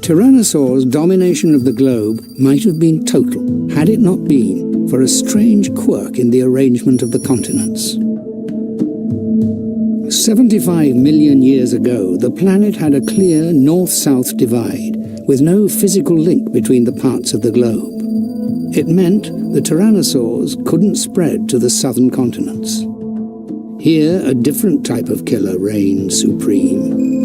Tyrannosaurs' domination of the globe might have been total had it not been for a strange quirk in the arrangement of the continents. 75 million years ago, the planet had a clear north-south divide, with no physical link between the parts of the globe. It meant the Tyrannosaurs couldn't spread to the southern continents. Here, a different type of killer reigned supreme.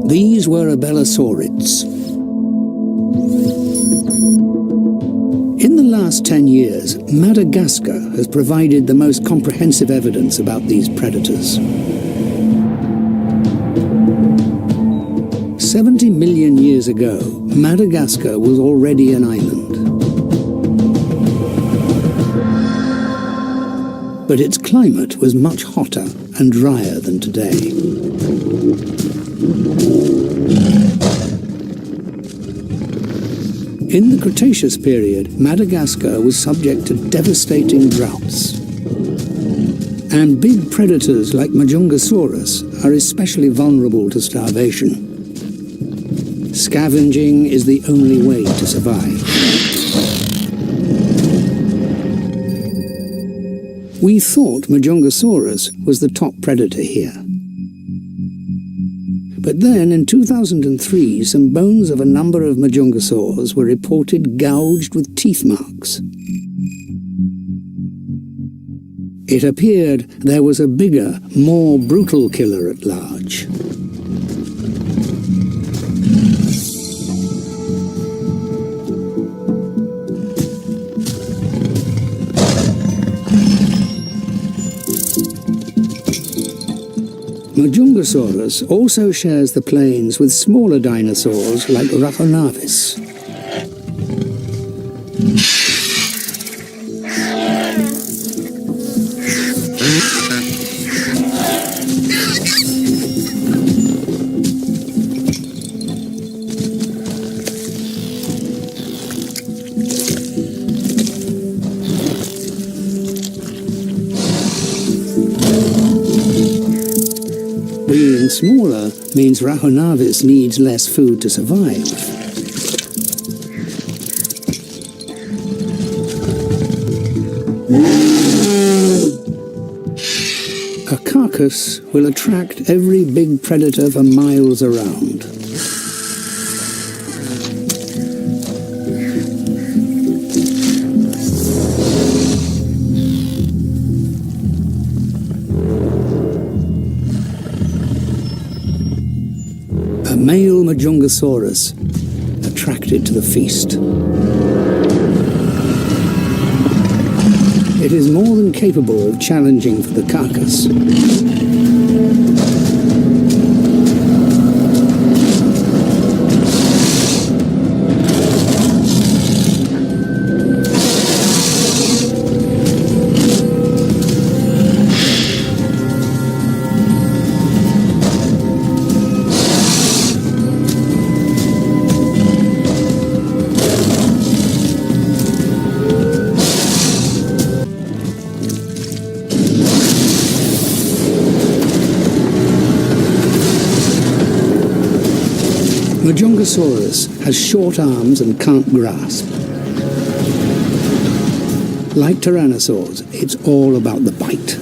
These were Abelisaurids. In the last 10 years, Madagascar has provided the most comprehensive evidence about these predators. 70 million years ago, Madagascar was already an island. But its climate was much hotter and drier than today. In the Cretaceous period, Madagascar was subject to devastating droughts. And big predators like Muscular are especially vulnerable to starvation. Scavenging is the only way to survive. We thought Muscular was the top predator here. But then, in 2003, some bones of a number of Muscular were reported gouged with teeth marks. It appeared there was a bigger, more brutal killer at large. Muscular also shares the plains with smaller dinosaurs like Rhaconavis. Being smaller means Rhaconavis needs less food to survive. A carcass will attract every big predator for miles around. A male Muscular attracted to the feast. It is more than capable of challenging for the carcass. Muscular has short arms and can't grasp. Like Tyrannosaurs, it's all about the bite.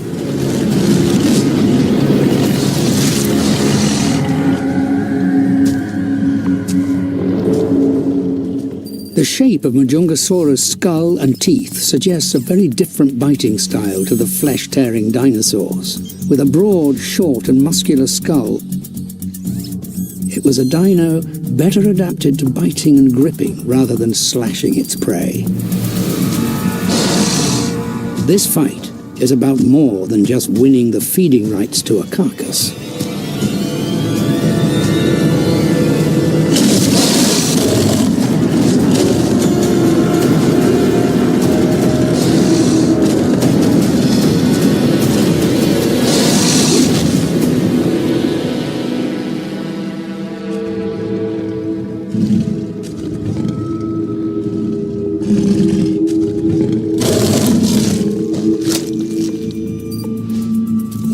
The shape of Muscular's skull and teeth suggests a very different biting style to the flesh-tearing dinosaurs. With a broad, short and muscular skull, it was a dino better adapted to biting and gripping rather than slashing its prey. This fight is about more than just winning the feeding rights to a carcass.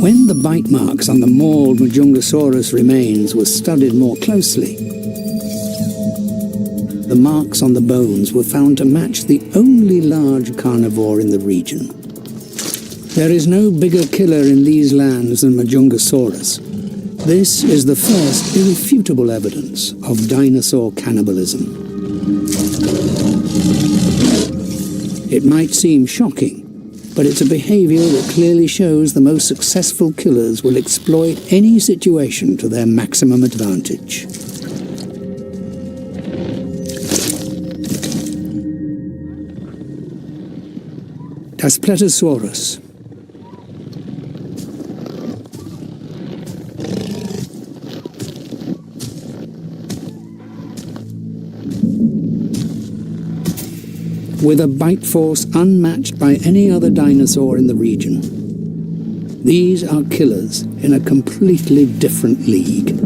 When the bite marks on the mauled Majungasaurus remains were studied more closely, the marks on the bones were found to match the only large carnivore in the region. There is no bigger killer in these lands than Majungasaurus. This is the first irrefutable evidence of dinosaur cannibalism. It might seem shocking, but it's a behavior that clearly shows the most successful killers will exploit any situation to their maximum advantage. Daspletosaurus. With a bite force unmatched by any other dinosaur in the region. These are killers in a completely different league.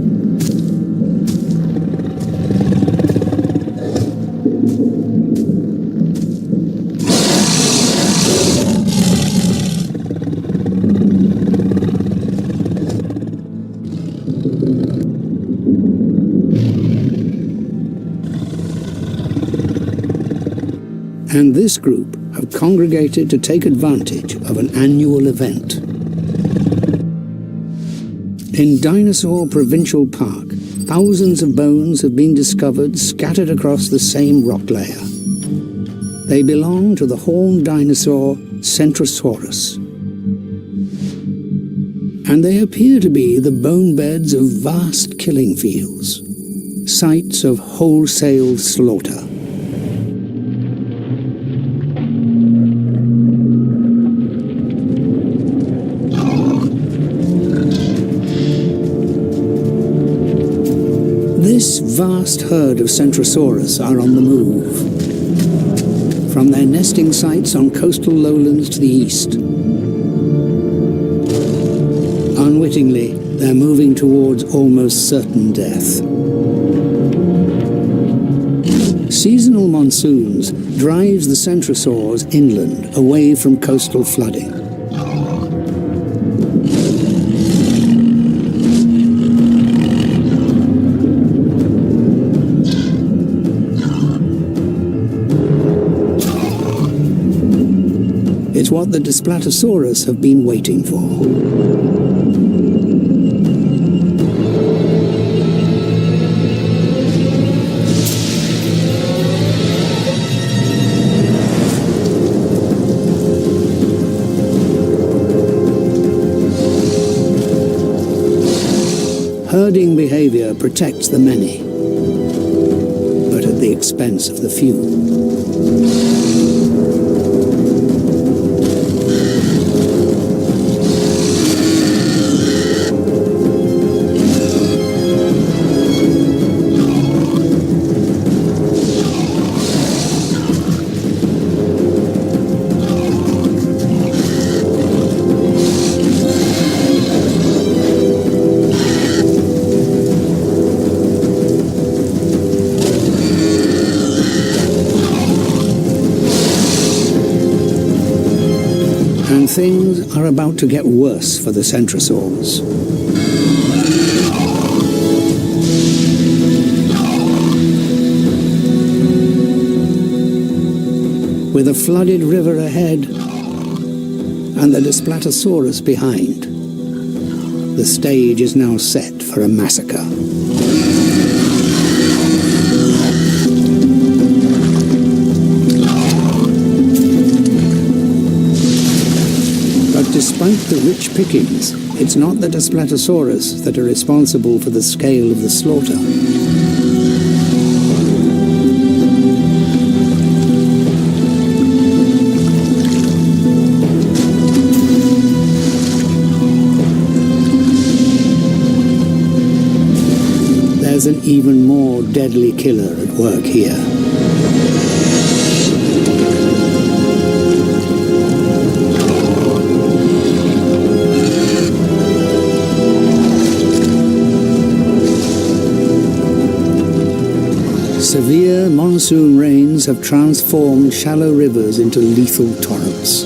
And this group have congregated to take advantage of an annual event. In Dinosaur Provincial Park, thousands of bones have been discovered scattered across the same rock layer. They belong to the horned dinosaur Centrosaurus. And they appear to be the bone beds of vast killing fields, sites of wholesale slaughter. This vast herd of Centrosaurus are on the move. From their nesting sites on coastal lowlands to the east. Unwittingly, they're moving towards almost certain death. Seasonal monsoons drives the Centrosaurs inland, away from coastal flooding. It's what the Daspletosaurus have been waiting for. Herding behavior protects the many, but at the expense of the few. And things are about to get worse for the Centrosaurs. With a flooded river ahead and the Daspletosaurus behind, the stage is now set for a massacre. Despite the rich pickings, it's not the Daspletosaurus that are responsible for the scale of the slaughter. There's an even more deadly killer at work here. Severe monsoon rains have transformed shallow rivers into lethal torrents.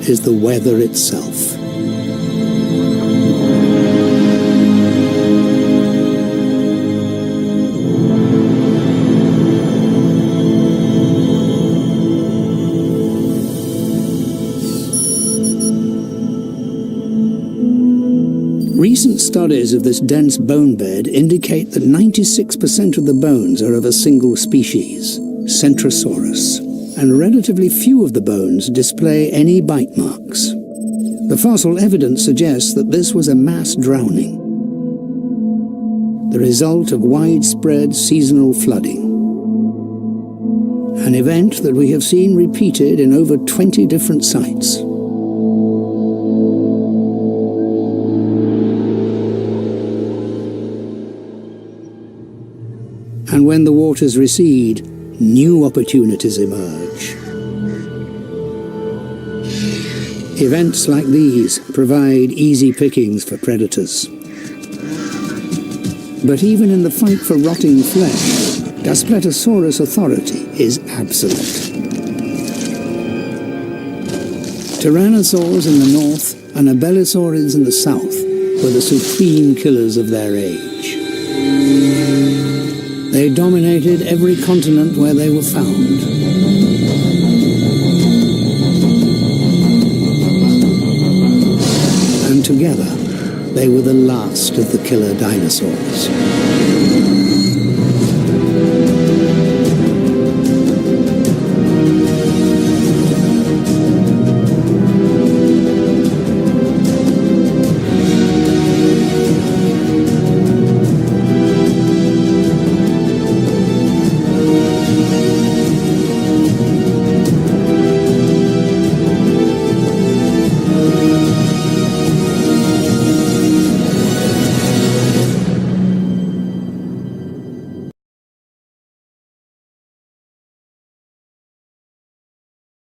is the weather itself. Recent studies of this dense bone bed indicate that 96% of the bones are of a single species, Centrosaurus, and relatively few of the bones display any bite marks. The fossil evidence suggests that this was a mass drowning, the result of widespread seasonal flooding, an event that we have seen repeated in over 20 different sites. And when the waters recede, new opportunities emerge. Events like these provide easy pickings for predators. But even in the fight for rotting flesh, Daspletosaurus' authority is absolute. Tyrannosaurs in the north and Abelisaurs in the south were the supreme killers of their age. They dominated every continent where they were found. And together, they were the last of the killer dinosaurs.